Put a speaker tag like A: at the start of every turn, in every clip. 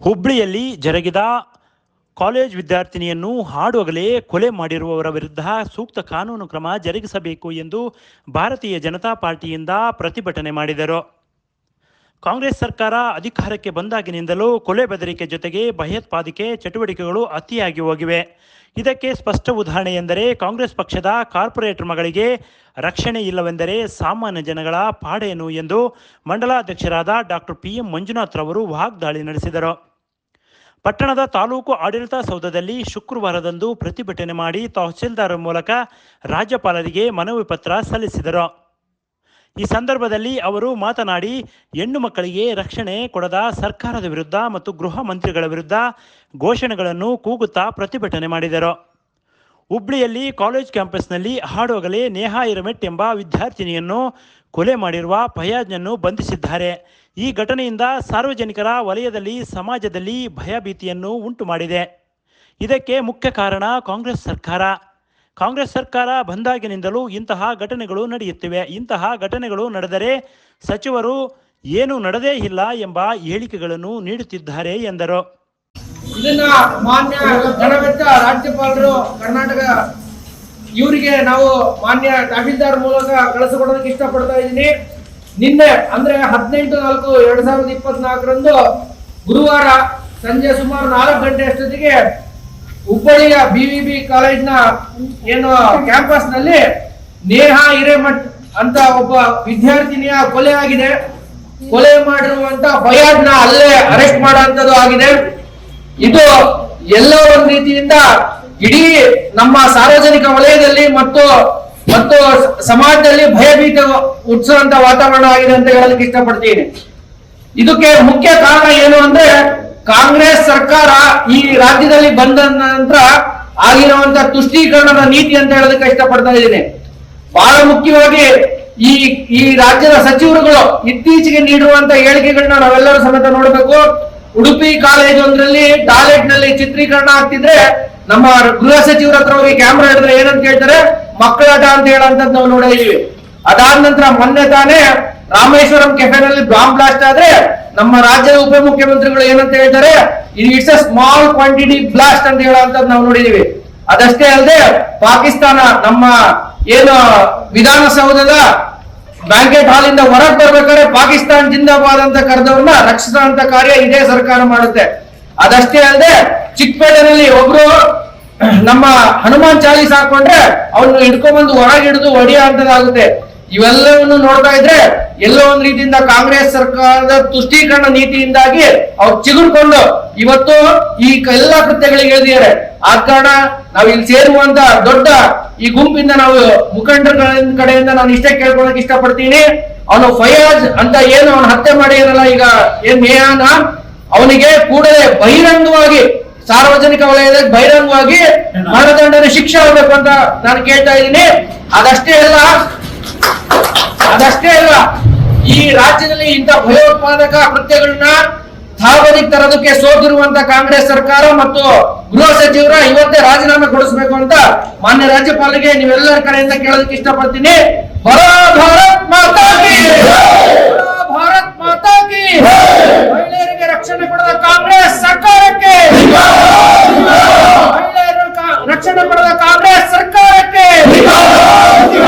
A: ಹುಬ್ಬಳ್ಳಿಯಲ್ಲಿ ಜರುಗಿದ ಕಾಲೇಜ್ ವಿದ್ಯಾರ್ಥಿನಿಯನ್ನು ಹಾಡುಹಗಲೇ ಕೊಲೆ ಮಾಡಿರುವವರ ವಿರುದ್ಧ ಸೂಕ್ತ ಕಾನೂನು ಕ್ರಮ ಜರುಗಿಸಬೇಕು ಎಂದು ಭಾರತೀಯ ಜನತಾ ಪಾರ್ಟಿಯಿಂದ ಪ್ರತಿಭಟನೆ ಮಾಡಿದರು. ಕಾಂಗ್ರೆಸ್ ಸರ್ಕಾರ ಅಧಿಕಾರಕ್ಕೆ ಬಂದಾಗಿನಿಂದಲೂ ಕೊಲೆ ಬೆದರಿಕೆ ಜೊತೆಗೆ ಭಯೋತ್ಪಾದಕ ಚಟುವಟಿಕೆಗಳು ಅತಿಯಾಗಿ ಹೋಗಿವೆ. ಇದಕ್ಕೆ ಸ್ಪಷ್ಟ ಉದಾಹರಣೆ ಎಂದರೆ ಕಾಂಗ್ರೆಸ್ ಪಕ್ಷದ ಕಾರ್ಪೊರೇಟರ್ ಮಗಳಿಗೆ ರಕ್ಷಣೆ ಇಲ್ಲವೆಂದರೆ ಸಾಮಾನ್ಯ ಜನಗಳ ಪಾಡೇನು ಎಂದು ಮಂಡಲಾಧ್ಯಕ್ಷರಾದ ಡಾಕ್ಟರ್ PM ಮಂಜುನಾಥ್ ರವರು ವಾಗ್ದಾಳಿ ನಡೆಸಿದರು. ಪಟ್ಟಣದ ತಾಲೂಕು ಆಡಳಿತ ಸೌಧದಲ್ಲಿ ಶುಕ್ರವಾರದಂದು ಪ್ರತಿಭಟನೆ ಮಾಡಿ ತಹಸೀಲ್ದಾರ್ ಮೂಲಕ ರಾಜ್ಯಪಾಲರಿಗೆ ಮನವಿ ಪತ್ರ ಸಲ್ಲಿಸಿದರು. ಈ ಸಂದರ್ಭದಲ್ಲಿ ಅವರು ಮಾತನಾಡಿ, ಹೆಣ್ಣು ಮಕ್ಕಳಿಗೆ ರಕ್ಷಣೆ ಕೊಡದ ಸರ್ಕಾರದ ವಿರುದ್ಧ ಮತ್ತು ಗೃಹ ಮಂತ್ರಿಗಳ ವಿರುದ್ಧ ಘೋಷಣೆಗಳನ್ನು ಕೂಗುತ್ತಾ ಪ್ರತಿಭಟನೆ ಮಾಡಿದರು. ಹುಬ್ಬಳ್ಳಿಯಲ್ಲಿ ಕಾಲೇಜ್ ಕ್ಯಾಂಪಸ್ನಲ್ಲಿ ಹಾಡುಹಗಲೇ ನೇಹಾ ಹಿರೇಮಠ್ ಎಂಬ ವಿದ್ಯಾರ್ಥಿನಿಯನ್ನು ಕೊಲೆ ಮಾಡಿರುವ ಫಯಾಜ್ನನ್ನು ಬಂಧಿಸಿದ್ದಾರೆ. ಈ ಘಟನೆಯಿಂದ ಸಾರ್ವಜನಿಕರ ವಲಯದಲ್ಲಿ ಸಮಾಜದಲ್ಲಿ ಭಯಭೀತಿಯನ್ನು ಉಂಟು ಮಾಡಿದೆ. ಇದಕ್ಕೆ ಮುಖ್ಯ ಕಾರಣ ಕಾಂಗ್ರೆಸ್ ಸರ್ಕಾರ ಬಂದಾಗಿನಿಂದಲೂ ಇಂತಹ ಘಟನೆಗಳು ನಡೆಯುತ್ತಿವೆ. ಇಂತಹ ಘಟನೆಗಳು ನಡೆದರೆ ಸಚಿವರು ಏನು ನಡೆದೇ ಇಲ್ಲ ಎಂಬ ಹೇಳಿಕೆಗಳನ್ನು ನೀಡುತ್ತಿದ್ದಾರೆ ಎಂದರು.
B: ಇದನ್ನ ಮಾನ್ಯ ಗಣವೆಚ್ಚ ರಾಜ್ಯಪಾಲರು ಕರ್ನಾಟಕ ಇವರಿಗೆ ನಾವು ಮಾನ್ಯ ತಹಶೀಲ್ದಾರ್ ಮೂಲಕ ಕಳಿಸಿಕೊಡೋದಕ್ಕೆ ಇಷ್ಟಪಡ್ತಾ ಇದ್ದೀನಿ. ನಿನ್ನೆ ಅಂದ್ರೆ 18/4/2024 ಗುರುವಾರ ಸಂಜೆ ಸುಮಾರು 4 ಗಂಟೆ ಅಷ್ಟೊತ್ತಿಗೆ ಹುಬ್ಬಳ್ಳಿಯ BVB ಕಾಲೇಜ್ನ ಏನು ಕ್ಯಾಂಪಸ್ ನಲ್ಲಿ ನೇಹಾ ಹಿರೇಮಠ್ ಅಂತ ಒಬ್ಬ ವಿದ್ಯಾರ್ಥಿನಿಯ ಕೊಲೆ ಆಗಿದೆ. ಕೊಲೆ ಮಾಡಿರುವಂತ ಫಯಾಜ್ನ ಅಲ್ಲೇ ಅರೆಸ್ಟ್ ಮಾಡುವಂತದ್ದು ಆಗಿದೆ. ಇದು ಎಲ್ಲ ಒಂದು ರೀತಿಯಿಂದ ಇಡೀ ನಮ್ಮ ಸಾರ್ವಜನಿಕ ವಲಯದಲ್ಲಿ ಮತ್ತು ಸಮಾಜದಲ್ಲಿ ಭಯಭೀತ ಹುಟ್ಟಿಸುವಂತ ವಾತಾವರಣ ಆಗಿದೆ ಅಂತ ಹೇಳಲಿಕ್ಕೆ ಇಷ್ಟಪಡ್ತೀನಿ. ಇದಕ್ಕೆ ಮುಖ್ಯ ಕಾರಣ ಏನು ಅಂದ್ರೆ ಕಾಂಗ್ರೆಸ್ ಸರ್ಕಾರ ಈ ರಾಜ್ಯದಲ್ಲಿ ಬಂದ ನಂತರ ಆಗಿರುವಂತ ತುಷ್ಟೀಕರಣದ ನೀತಿ ಅಂತ ಹೇಳೋದಕ್ಕೆ ಇಷ್ಟಪಡ್ತಾ ಇದ್ದೀನಿ. ಬಹಳ ಮುಖ್ಯವಾಗಿ ಈ ರಾಜ್ಯದ ಸಚಿವರುಗಳು ಇತ್ತೀಚೆಗೆ ನೀಡುವಂತ ಹೇಳಿಕೆಗಳನ್ನ ನಾವೆಲ್ಲರೂ ಸಮೇತ ನೋಡಬೇಕು. ಉಡುಪಿ ಕಾಲೇಜ್ ಒಂದರಲ್ಲಿ ಟಾಯ್ಲೆಟ್ ನಲ್ಲಿ ಚಿತ್ರೀಕರಣ ಆಗ್ತಿದ್ರೆ ನಮ್ಮ ಗೃಹ ಸಚಿವರ ಹತ್ರ ಹೋಗಿ ಕ್ಯಾಮ್ರಾ ಹಿಡಿದ್ರೆ ಏನಂತ ಹೇಳ್ತಾರೆ, ಮಕ್ಕಳಾಟ ಅಂತ ಹೇಳಂತದ್ದು ನಾವು ನೋಡಿದೀವಿ. ಅದಾದ ನಂತರ ಮೊನ್ನೆ ತಾನೇ ರಾಮೇಶ್ವರಂ ಕೆಫೆನಲ್ಲಿ ಬಾಂಬ್ ಬ್ಲಾಸ್ಟ್ ಆದ್ರೆ ನಮ್ಮ ರಾಜ್ಯದ ಉಪಮುಖ್ಯಮಂತ್ರಿಗಳು ಏನಂತ ಹೇಳ್ತಾರೆ, it's a small quantity blast ಅಂತ ಹೇಳಂತದ್ದು ನಾವು ನೋಡಿದೀವಿ. ಅದಷ್ಟೇ ಅಲ್ಲದೆ ಪಾಕಿಸ್ತಾನ ನಮ್ಮ ಏನು ವಿಧಾನಸೌಧದ ಬ್ಯಾಂಕೆಟ್ ಹಾಲ್ ಇಂದ ಹೊರಗೆ ಬರ್ಬೇಕಾದ್ರೆ ಪಾಕಿಸ್ತಾನ ಜಿಂದಾಬಾದ್ ಅಂತ ಕರೆದವ್ರನ್ನ ರಕ್ಷಿಸುವಂತ ಕಾರ್ಯ ಇದೇ ಸರ್ಕಾರ ಮಾಡುತ್ತೆ. ಅದಷ್ಟೇ ಅಲ್ಲದೆ ಚಿಕ್ಕಪೇಟೆನಲ್ಲಿ ಒಬ್ರು ನಮ್ಮ ಹನುಮಾನ್ ಚಾಲೀಸ್ ಹಾಕೊಂಡ್ರೆ ಅವ್ನು ಹಿಡ್ಕೊಂಡ್ಬಂದು ಹೊರಗೆ ಹಿಡಿದು ಹೊಡಿಯೋ ಅಂತದಾಗುತ್ತೆ. ಇವೆಲ್ಲವನ್ನು ನೋಡ್ತಾ ಇದ್ರೆ ಎಲ್ಲೋ ಒಂದ್ ರೀತಿಯಿಂದ ಕಾಂಗ್ರೆಸ್ ಸರ್ಕಾರದ ತುಷ್ಟೀಕರಣ ನೀತಿಯಿಂದಾಗಿ ಅವ್ರು ಚಿಗುರ್ಕೊಂಡು ಇವತ್ತು ಈ ಎಲ್ಲಾ ಕೃತ್ಯಗಳಿಗೆ ಇಳಿದಿದ್ದಾರೆ. ಆದ ಕಾರಣ ನಾವು ಇಲ್ಲಿ ಸೇರುವಂತ ದೊಡ್ಡ ಈ ಗುಂಪಿಂದ ನಾವು ಮುಖಂಡರ ಕಡೆಯಿಂದ ನಾನು ಇಷ್ಟೇ ಕೇಳ್ಕೊಳಕ್ ಇಷ್ಟಪಡ್ತೀನಿ. ಅವನು ಫಯಾಜ್ ಅಂತ ಏನು ಅವನು ಹತ್ಯೆ ಮಾಡಿರಲ್ಲ ಈಗ ಏನ್ ನೇಹಾನ, ಅವನಿಗೆ ಕೂಡಲೇ ಬಹಿರಂಗವಾಗಿ ಸಾರ್ವಜನಿಕ ವಲಯದಲ್ಲಿ ಬಹಿರಂಗವಾಗಿ ಮರಣದಂಡನೆ ಶಿಕ್ಷೆ ಆಗಬೇಕು ಅಂತ ನಾನು ಕೇಳ್ತಾ ಇದ್ದೀನಿ. ಅದಷ್ಟೇ ಅಲ್ಲ ಈ ರಾಜ್ಯದಲ್ಲಿ ಇಂಥ ಭಯೋತ್ಪಾದಕ ಕೃತ್ಯಗಳನ್ನ ಸಾರ್ವಜನಿಕ ತರೋದಕ್ಕೆ ಸೋತಿರುವಂತ ಕಾಂಗ್ರೆಸ್ ಸರ್ಕಾರ ಮತ್ತು ಗೃಹ ಸಚಿವರ ಇವತ್ತೇ ರಾಜೀನಾಮೆ ಕೊಡಿಸಬೇಕು ಅಂತ ಮಾನ್ಯ ರಾಜ್ಯಪಾಲರಿಗೆ ನೀವೆಲ್ಲರ ಕಡೆಯಿಂದ ಕೇಳೋದಕ್ಕೆ ಇಷ್ಟಪಡ್ತೀನಿ. ಭಾರತ್ ಮಾತಾ ಕಿ ಭಾರತ್ ಮಾತಾ ಕಿ. ಮಹಿಳೆಯರಿಗೆ ರಕ್ಷಣೆ ಕೊಡದ ಕಾಂಗ್ರೆಸ್ ಸರ್ಕಾರಕ್ಕೆ, ಮಹಿಳೆಯರ ರಕ್ಷಣೆ ಕೊಡದ ಕಾಂಗ್ರೆಸ್ ಸರ್ಕಾರಕ್ಕೆ.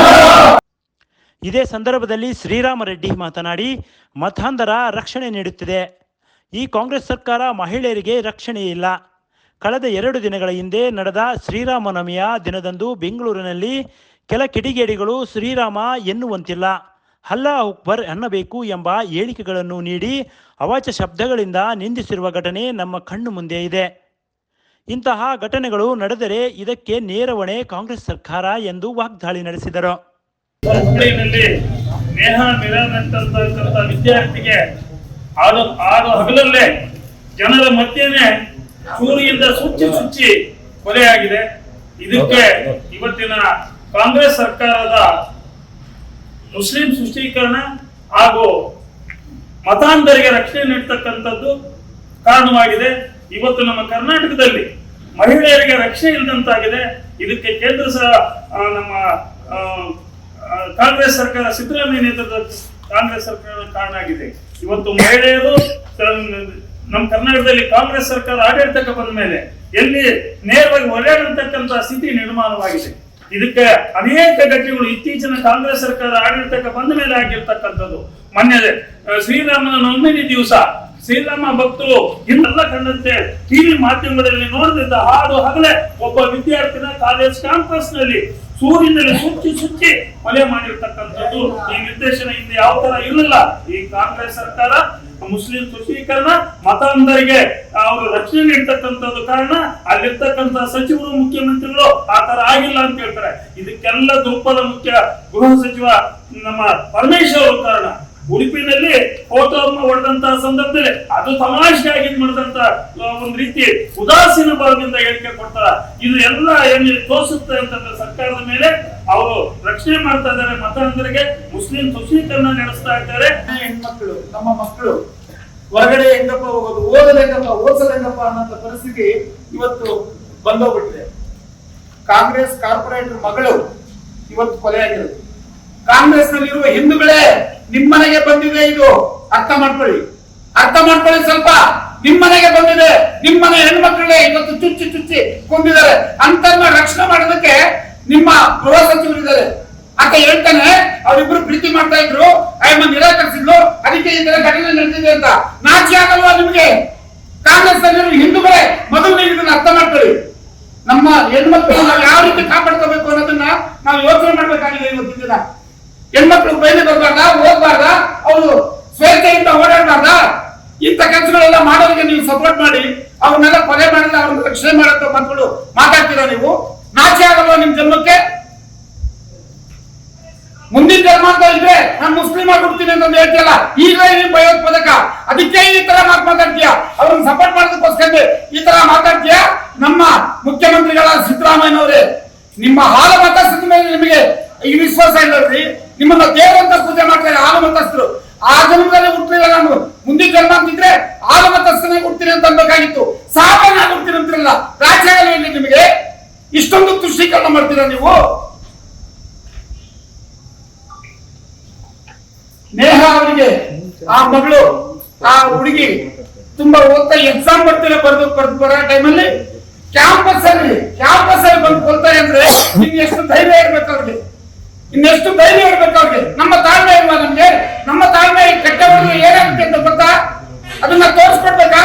A: ಇದೇ ಸಂದರ್ಭದಲ್ಲಿ ಶ್ರೀರಾಮ ರೆಡ್ಡಿ ಮಾತನಾಡಿ, ಮತಾಂಧರ ರಕ್ಷಣೆ ನೀಡುತ್ತಿದೆ. ಈ ಕಾಂಗ್ರೆಸ್ ಸರ್ಕಾರ ಮಹಿಳೆಯರಿಗೆ ರಕ್ಷಣೆ ಇಲ್ಲ. ಕಳೆದ 2 ದಿನಗಳ ಹಿಂದೆ ನಡೆದ ಶ್ರೀರಾಮನವಮಿಯ ದಿನದಂದು ಬೆಂಗಳೂರಿನಲ್ಲಿ ಕೆಲ ಕಿಡಿಗೇಡಿಗಳು ಶ್ರೀರಾಮ ಎನ್ನುವಂತಿಲ್ಲ, ಅಲ್ಲಾ ಅಕ್ಬರ್ ಅನ್ನಬೇಕು ಎಂಬ ಹೇಳಿಕೆಗಳನ್ನು ನೀಡಿ ಅವಾಚ್ಯ ಶಬ್ದಗಳಿಂದ ನಿಂದಿಸಿರುವ ಘಟನೆ ನಮ್ಮ ಕಣ್ಣು ಮುಂದೆ ಇದೆ. ಇಂತಹ ಘಟನೆಗಳು ನಡೆದರೆ ಇದಕ್ಕೆ ನೇರ ಹೊಣೆ ಕಾಂಗ್ರೆಸ್ ಸರ್ಕಾರ ಎಂದು ವಾಗ್ದಾಳಿ ನಡೆಸಿದರು.
C: ಹುಬ್ಬಳ್ಳಿನಲ್ಲಿ ನೇಹಾ ಹಿರೇಮಠ್ ಅಂತಕ್ಕಂಥ ವಿದ್ಯಾರ್ಥಿಗೆ ಆರು ಹಗಲಲ್ಲೇ ಜನರ ಮಧ್ಯೆನೆ ಚೂರಿಯಿಂದ ಸುಚ್ಚಿ ಕೊಲೆಯಾಗಿದೆ. ಇದಕ್ಕೆ ಇವತ್ತಿನ ಕಾಂಗ್ರೆಸ್ ಸರ್ಕಾರದ ಮುಸ್ಲಿಂ ತುಷ್ಟೀಕರಣ ಹಾಗೂ ಮತಾಂಧರಿಗೆ ರಕ್ಷಣೆ ನೀಡತಕ್ಕಂಥದ್ದು ಕಾರಣವಾಗಿದೆ. ಇವತ್ತು ನಮ್ಮ ಕರ್ನಾಟಕದಲ್ಲಿ ಮಹಿಳೆಯರಿಗೆ ರಕ್ಷಣೆ ಇಲ್ಲದಂತಾಗಿದೆ. ಇದಕ್ಕೆ ಕೇಂದ್ರ ನಮ್ಮ ಕಾಂಗ್ರೆಸ್ ಸರ್ಕಾರ, ಸಿದ್ದರಾಮಯ್ಯ ನೇತೃತ್ವದ ಕಾಂಗ್ರೆಸ್ ಸರ್ಕಾರ ಕಾರಣ ಆಗಿದೆ. ಇವತ್ತು ಮಹಿಳೆಯರು ನಮ್ಮ ಕರ್ನಾಟಕದಲ್ಲಿ ಕಾಂಗ್ರೆಸ್ ಸರ್ಕಾರ ಆಡಳಿತಕ್ಕೆ ಬಂದ ಮೇಲೆ ಎಲ್ಲಿ ನೇರವಾಗಿ ಒಳ್ಳೆಯಂತಕ್ಕಂಥ ಸ್ಥಿತಿ ನಿರ್ಮಾಣವಾಗಿದೆ. ಇದಕ್ಕೆ ಅನೇಕ ಘಟನೆಗಳು ಇತ್ತೀಚಿನ ಕಾಂಗ್ರೆಸ್ ಸರ್ಕಾರ ಆಡಳಿತಕ್ಕೆ ಬಂದ ಮೇಲೆ ಆಗಿರ್ತಕ್ಕಂಥದ್ದು. ಮೊನ್ನೆ ಶ್ರೀರಾಮನ ನವಮಿ ದಿವಸ ಶ್ರೀರಾಮ ಭಕ್ತರು ಇನ್ನೆಲ್ಲ ಕಂಡಂತೆ ಟಿವಿ ಮಾಧ್ಯಮಗಳಲ್ಲಿ ನೋಡಿದ ಹಾಡು ಹಗಲೇ ಒಬ್ಬ ವಿದ್ಯಾರ್ಥಿನ ಕಾಲೇಜ್ ಕ್ಯಾಂಪಸ್ ನಲ್ಲಿ ಸೂರ್ಯನಲ್ಲಿ ಸುಚ್ಚಿ ಕೊಲೆ ಮಾಡಿರ್ತಕ್ಕಂಥದ್ದು. ಈ ನಿರ್ದೇಶನ ಹಿಂದೆ ಯಾವ ತರ ಇರಲಿಲ್ಲ. ಈ ಕಾಂಗ್ರೆಸ್ ಸರ್ಕಾರ ಮುಸ್ಲಿಂ ತುಷ್ಟೀಕರಣ, ಮತಾಂಧರಿಗೆ ಅವರು ರಕ್ಷಣೆ ನೀಡ್ತಕ್ಕಂಥದ್ದು ಕಾರಣ ಅಲ್ಲಿರ್ತಕ್ಕಂಥ ಸಚಿವರು ಮುಖ್ಯಮಂತ್ರಿಗಳು ಆ ತರ ಆಗಿಲ್ಲ ಅಂತ ಹೇಳ್ತಾರೆ. ಇದಕ್ಕೆಲ್ಲ ದುರ್ಬಲ ಮುಖ್ಯ ಗೃಹ ಸಚಿವ ನಮ್ಮ ಪರಮೇಶ್ವರ್ ಅವರು ಕಾರಣ. ಉಡುಪಿನಲ್ಲಿ ಫೋಟೋ ಹೊಡೆದಂತಹ ಸಂದರ್ಭದಲ್ಲಿ ಅದು ತಮಾಷೆಯಾಗಿ ಮಾಡಿದಂತ ಒಂದು ರೀತಿ ಉದಾಸೀನ ಭಾವದಿಂದ ಹೇಳಿಕೆ ಕೊಡ್ತಾರ. ಇದು ಎಲ್ಲ ಏನು ತೋರಿಸುತ್ತೆ ಅಂತಂದ್ರೆ ಸರ್ಕಾರದ ಮೇಲೆ ಅವರು ರಕ್ಷಣೆ ಮಾಡ್ತಾ ಇದ್ದಾರೆ, ಮತಾಂಧರಿಗೆ ಮುಸ್ಲಿಂ ತುಷ್ಟೀಕರಣ ನಡೆಸ್ತಾ ಇದ್ದಾರೆ.
D: ಹೆಣ್ಮಕ್ಳು ನಮ್ಮ ಮಕ್ಕಳು ಹೊರಗಡೆ ಹೆಂಗಪ್ಪ ಹೋಗೋದು, ಓದಲೆಂಗಪ್ಪ ಓದಿಸಲೆಂಗಪ್ಪ ಅನ್ನೋ ಪರಿಸ್ಥಿತಿ ಇವತ್ತು ಬಂದೋಗ್ಬಿಟ್ಟಿದೆ. ಕಾಂಗ್ರೆಸ್ ಕಾರ್ಪೊರೇಟರ್ ಮಗಳು ಇವತ್ತು ಕೊಲೆಯಾಗಿರೋದು. ಕಾಂಗ್ರೆಸ್ ನಲ್ಲಿರುವ ಹಿಂದೂಗಳೇ ನಿಮ್ಮನೆಗೆ ಬಂದಿದೆ, ಇದು ಅರ್ಥ ಮಾಡ್ಕೊಳ್ಳಿ, ಅರ್ಥ ಮಾಡ್ಕೊಳ್ಳಿ ಸ್ವಲ್ಪ. ನಿಮ್ಮನೆಗೆ ಬಂದಿದೆ, ನಿಮ್ಮನೆ ಹೆಣ್ಮಕ್ಳೇ ಇವತ್ತು ಚುಚ್ಚಿ ಕೊಂದಿದ್ದಾರೆ. ಅಂತನ್ನ ರಕ್ಷಣೆ ಮಾಡೋದಕ್ಕೆ ನಿಮ್ಮ ಗೃಹ ಸಚಿವರು ಇದ್ದಾರೆ. ಆತ ಹೇಳ್ತಾನೆ ಅವರಿಬ್ರು ಪ್ರೀತಿ ಮಾಡ್ತಾ ಇದ್ರು, ಆಯಮ್ಮ ನಿರಾಕರಿಸಿದ್ಲು, ಅದಕ್ಕೆ ಈ ತರ ಘಟನೆ ನಡೆದಿದೆ ಅಂತ. ನಾಚಿ ಆಗಲ್ವಾ ನಿಮ್ಗೆ? ಕಾಂಗ್ರೆಸ್ ನಲ್ಲಿರುವ ಹಿಂದೂಗಳೇ ಮೊದಲು ನೀವು ಇದನ್ನ ಅರ್ಥ ಮಾಡ್ಕೊಳ್ಳಿ. ನಮ್ಮ ಹೆಣ್ಮಕ್ಳು ನಾವು ಯಾವ ರೀತಿ ಕಾಪಾಡ್ಕೋಬೇಕು ಅನ್ನೋದನ್ನ ನಾವು ಯೋಚನೆ ಮಾಡ್ಬೇಕಾಗಿದೆ. ಇವತ್ತಿನ ದಿನ ಹೆಣ್ಮಕ್ಳು ಬಯಲು ಬರ್ಬಾರ್ದ, ಓದ್ಬಾರ್ದ, ಅವರು ಸ್ವೇಚ್ಛೆಯಿಂದ ಓಡಾಡಬಾರ್ದ. ಇಂಥ ಕೆಲಸಗಳೆಲ್ಲ ಮಾಡೋರಿಗೆ ನೀವು ಸಪೋರ್ಟ್ ಮಾಡಿ ಅವ್ರನ್ನೆಲ್ಲ ಕೊಲೆ ಮಾಡಿದ್ರೆ ಅವ್ರನ್ನ ರಕ್ಷಣೆ ಮಾಡಂತ ಮಕ್ಕಳು ಮಾತಾಡ್ತೀರಾ ನೀವು? ನಾಚೆ ಆಗಲ್ವಾ ನಿಮ್ ಜನ್ಮಕ್ಕೆ? ಮುಂದಿನ ಜನ್ಮ ಅಂತ ಇದ್ರೆ ನಾನು ಮುಸ್ಲಿಂ ಆಗ್ಬಿಡ್ತೀನಿ ಅಂತ ಹೇಳ್ತಿಯಲ್ಲ, ಈಗಲೇ ನೀವು ಭಯೋತ್ಪಾದಕ, ಅದಕ್ಕೆ ಈ ತರ ಮಾತಾಡ್ತೀಯ, ಅವ್ರನ್ನ ಸಪೋರ್ಟ್ ಮಾಡೋದಕ್ಕೋಸ್ಕರ ಈ ತರ ಮಾತಾಡ್ತೀಯ. ನಮ್ಮ ಮುಖ್ಯಮಂತ್ರಿಗಳ ಸಿದ್ದರಾಮಯ್ಯನವರೇ, ನಿಮ್ಮ ಹಾಲು ಮತಸ್ಥದ ಮೇಲೆ ನಿಮಗೆ ಈ ವಿಶ್ವಾಸ ಇಲ್ಲರಿ. ನಿಮ್ಮನ್ನ ದೇವರಂತ ಪೂಜೆ ಮಾಡ್ತಾರೆ ಹಾಲು ಮತಸ್ಥರು. ಆ ಜನ್ಮದಲ್ಲಿ ಹುಟ್ಟಿಲ್ಲ, ನಾನು ಮುಂದಿನ ಜನ್ಮ ಅಂತಿದ್ರೆ ಹಾಲು ಮತಸ್ಥನಾಗಿ ಹುಡ್ತೀನಿ ಅಂತ ಅನ್ಬೇಕಾಗಿತ್ತು. ಸಾಮಾನ್ಯನಾಗಿ ಹುಡ್ತೀನಿ ಅಂತಿರಲ್ಲ. ರಾಜ್ಯಗಳಲ್ಲಿ ನಿಮಗೆ ಇಷ್ಟೊಂದು ತುಷ್ಟೀಕರಣ ಮಾಡ್ತೀರಾ ನೀವು? ನೇಹ ಅವರಿಗೆ ಆ ಮಗಳು, ಆ ಹುಡುಗಿ ತುಂಬಾ ಓದ್ತಾ ಎಕ್ಸಾಮ್ ಬರ್ತೀರ ಬರೆದು ಬರೋ ಟೈಮಲ್ಲಿ ಕ್ಯಾಂಪಸ್ ಅಲ್ಲಿ ಬಂದು ಕೊಲ್ತಾರೆ ಅಂದ್ರೆ ಇನ್ನೆಷ್ಟು ಧೈರ್ಯ ಇರ್ಬೇಕು ಅವ್ರಿಗೆ, ಇನ್ನೆಷ್ಟು ಧೈರ್ಯ ಇರ್ಬೇಕು ಅವ್ರಿಗೆ. ನಮ್ಮ ತಾಳ್ಮೆ ಇಲ್ವಾ ನಮ್ಗೆ? ನಮ್ಮ ತಾಳ್ಮೆ ಕೆಟ್ಟ ಹೊಡೆದ್ರೆ ಏನಾಗುತ್ತೆ ಅಂತ ಗೊತ್ತಾ? ಅದನ್ನ ತೋರಿಸ್ಕೊಡ್ಬೇಕಾ?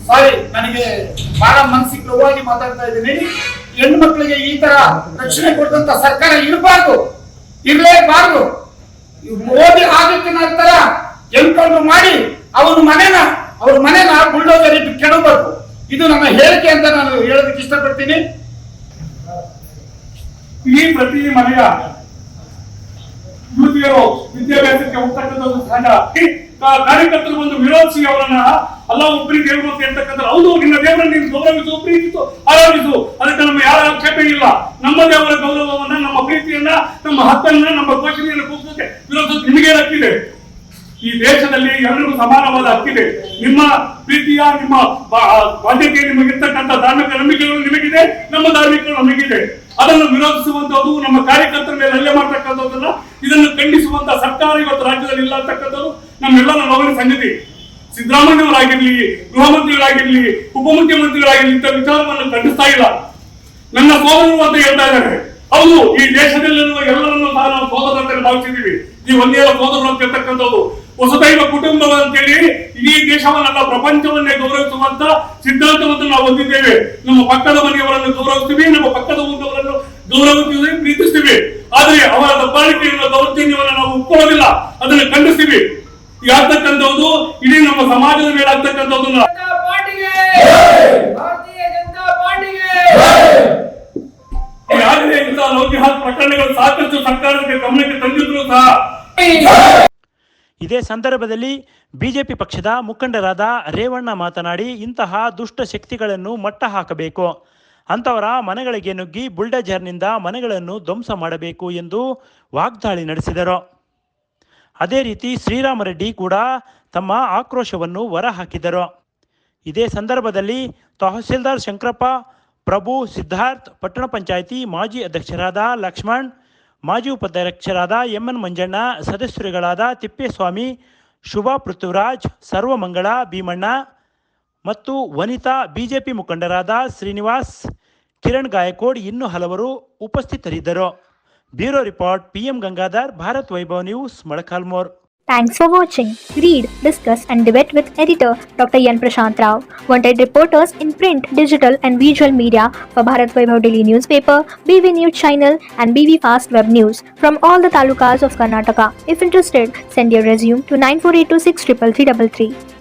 D: ಸಾರಿ, ನನಗೆ ಬಹಳ ಮನಸ್ಸಿಗೆ ನೋವಾಗಿ ಮಾತಾಡ್ತಾ ಇದ್ದೀನಿ. ಹೆಣ್ಣು ಮಕ್ಕಳಿಗೆ ಈ ತರ ರಕ್ಷಣೆ ಕೊಡುವಂತ ಸರ್ಕಾರ ಇರಲೇಬಾರದು. ಮೋದಿ ಆದಿತ್ಯನಾಥ್ ತರ ಎನ್ಕೌಂಟರ್ ಮಾಡಿ ಅವ್ರ ಮನೆನ ಬುಲ್ಡೋಜರ್ ಇಟ್ಟು ಕೆಡಬೇಕು. ಇದು ನನ್ನ ಹೇಳಿಕೆ ಅಂತ ನಾನು ಹೇಳೋದಕ್ಕೆ ಇಷ್ಟಪಡ್ತೀನಿ.
E: ಈ ಪ್ರತಿ ಮನೆಯ ಯುವತಿಯರು ವಿದ್ಯಾಭ್ಯಾಸಕ್ಕೆ ಹೋಗ್ತಕ್ಕಂಥದ್ದು ಸಹಜ. ಕಾರ್ಯಕರ್ತರು ಒಂದು ವಿರೋಧಿಸಿ ಅವರನ್ನ ಅಲ್ಲ ಒಬ್ಬರಿಗೆ ಹೇಳ್ಬೇಕು ಅಂತಕ್ಕಂಥ, ಹೌದು ನಿನ್ನ ದೇವರನ್ನು ನೀನು ಗೌರವಿಸು, ಪ್ರೀತಿಸು, ಆರಾಧಿಸು, ಅದಕ್ಕೆ ನಮ್ಮ ಯಾರ ಆಕ್ಷೇಪ ಇಲ್ಲ. ನಮ್ಮ ದೇವರ ಗೌರವವನ್ನ, ನಮ್ಮ ಪ್ರೀತಿಯನ್ನ, ನಮ್ಮ ಹಕ್ಕನ್ನ, ನಮ್ಮ ಘೋಷಣೆಯನ್ನು ಕೂಗಿಸೋಕೆ ವಿರೋಧ ನಿಮಗೆ ಹಕ್ಕಿದೆ. ಈ ದೇಶದಲ್ಲಿ ಎಲ್ಲರಿಗೂ ಸಮಾನವಾದ ಹಕ್ಕಿದೆ. ನಿಮ್ಮ ಪ್ರೀತಿಯ, ನಿಮ್ಮ ಬಾಧ್ಯತೆ, ನಿಮಗಿರ್ತಕ್ಕಂಥ ಧಾರ್ಮಿಕ ನಂಬಿಕೆಗಳು ನಿಮಗಿದೆ, ನಮ್ಮ ಧಾರ್ಮಿಕಗಳು ನಮಗಿದೆ. ಅದನ್ನು ವಿರೋಧಿಸುವಂತದ್ದು, ನಮ್ಮ ಕಾರ್ಯಕರ್ತರ ಮೇಲೆ ಹಲ್ಲೆ ಮಾಡ್ತಕ್ಕಂಥದ್ದನ್ನ, ಇದನ್ನು ಖಂಡಿಸುವಂತ ಸರ್ಕಾರ ಇವತ್ತು ರಾಜ್ಯದಲ್ಲಿ ಇಲ್ಲ ಅಂತಕ್ಕಂಥದ್ದು ನಮ್ಮೆಲ್ಲರ ನೋವಿನ ಸಂಗತಿ. ಸಿದ್ದರಾಮಯ್ಯವರಾಗಿರ್ಲಿ, ಗೃಹ ಮಂತ್ರಿಗಳಾಗಿರ್ಲಿ, ಉಪಮುಖ್ಯಮಂತ್ರಿಗಳಾಗಿರ್ಲಿ ಇಂಥ ವಿಚಾರವನ್ನು ಖಂಡಿಸ್ತಾ ಇಲ್ಲ. ನನ್ನ ಸೋದರರು ಅಂತ ಹೇಳ್ತಾ ಇದ್ದಾರೆ. ಹೌದು, ಈ ದೇಶದಲ್ಲಿರುವ ಎಲ್ಲರನ್ನು ಸಹ ನಾವು ಸೋದರರಂತೆ ಭಾವಿಸಿದ್ದೀವಿ. ಈ ಒಂದೇ ಸೋದರರು ಅಂತ ಹೇಳ್ತಕ್ಕಂಥದ್ದು ಹೊಸದೈವ ಕುಟುಂಬ ಅಂತೇಳಿ ಇಡೀ ದೇಶವನ್ನೆಲ್ಲ ಪ್ರಪಂಚವನ್ನೇ ಗೌರವಿಸುವಂತ ಸಿದ್ಧಾಂತವನ್ನು ನಾವು ಹೊಂದಿದ್ದೇವೆ. ನಮ್ಮ ಪಕ್ಕದ ಮನೆಯವರನ್ನು ಗೌರವಿಸ್ತೀವಿ, ನಮ್ಮ ಪಕ್ಕದ ಊರವರನ್ನು ಗೌರವಿಸ್ತೀವಿ, ಪ್ರೀತಿಸ್ತೀವಿ. ಆದ್ರೆ ಅವರ ದಬ್ಬಾಳಿಕೆಯನ್ನು, ದೌರ್ಜನ್ಯವನ್ನು ನಾವು ಒಪ್ಕೊಳ್ಳೋದಿಲ್ಲ, ಅದನ್ನು ಖಂಡಿಸ್ತೀವಿ. ಈಗ ಆಗ್ತಕ್ಕಂಥದ್ದು ಇಡೀ ನಮ್ಮ ಸಮಾಜದ ಮೇಲೆ ಆಗ್ತಕ್ಕಂಥದ್ದನ್ನ ಇಂತಹ ಲೌಕಿಕ ಪ್ರಕರಣಗಳು ಸಾಕಷ್ಟು ಸರ್ಕಾರಕ್ಕೆ ಗಮನಕ್ಕೆ ತಂದಿದ್ರು ಸಹ.
A: ಇದೇ ಸಂದರ್ಭದಲ್ಲಿ ಬಿಜೆಪಿ ಪಕ್ಷದ ಮುಖಂಡರಾದ ರೇವಣ್ಣ ಮಾತನಾಡಿ, ಇಂತಹ ದುಷ್ಟ ಶಕ್ತಿಗಳನ್ನು ಮಟ್ಟ ಹಾಕಬೇಕು, ಅಂಥವರ ಮನೆಗಳಿಗೆ ನುಗ್ಗಿ ಬುಲ್ಡೋಜರ್ನಿಂದ ಮನೆಗಳನ್ನು ಧ್ವಂಸ ಮಾಡಬೇಕು ಎಂದು ವಾಗ್ದಾಳಿ ನಡೆಸಿದರು. ಅದೇ ರೀತಿ ಶ್ರೀರಾಮರೆಡ್ಡಿ ಕೂಡ ತಮ್ಮ ಆಕ್ರೋಶವನ್ನು ಹೊರಹಾಕಿದರು. ಇದೇ ಸಂದರ್ಭದಲ್ಲಿ ತಹಸೀಲ್ದಾರ್ ಶಂಕರಪ್ಪ, ಪ್ರಭು, ಸಿದ್ಧಾರ್ಥ್, ಪಟ್ಟಣ ಪಂಚಾಯಿತಿ ಮಾಜಿ ಅಧ್ಯಕ್ಷರಾದ ಲಕ್ಷ್ಮಣ್, ಮಾಜಿ ಉಪಾಧ್ಯಕ್ಷರಾದ ಎಂಎನ್ ಮಂಜಣ್ಣ, ಸದಸ್ಯರುಗಳಾದ ತಿಪ್ಪೇಸ್ವಾಮಿ, ಶುಭಾ ಪೃಥ್ವಿರಾಜ್, ಸರ್ವಮಂಗಳ ಭೀಮಣ್ಣ ಮತ್ತು ವನಿತಾ, ಬಿಜೆಪಿ ಮುಖಂಡರಾದ ಶ್ರೀನಿವಾಸ್, ಕಿರಣ್ ಗಾಯಕೋಡ್ ಇನ್ನೂ ಹಲವರು ಉಪಸ್ಥಿತರಿದ್ದರು. Bureau report, PM Gangadhar, Bharat Vaibhav news, Molakalmur.
F: Thanks for watching. Read, discuss and debate with editor Dr. Yan Prashant Rao. Wanted reporters in print, digital and visual media for Bharat Vaibhav Daily Newspaper, BV News Channel and BV Fast Web News from all the talukas of Karnataka. If interested, send your resume to 9482633333.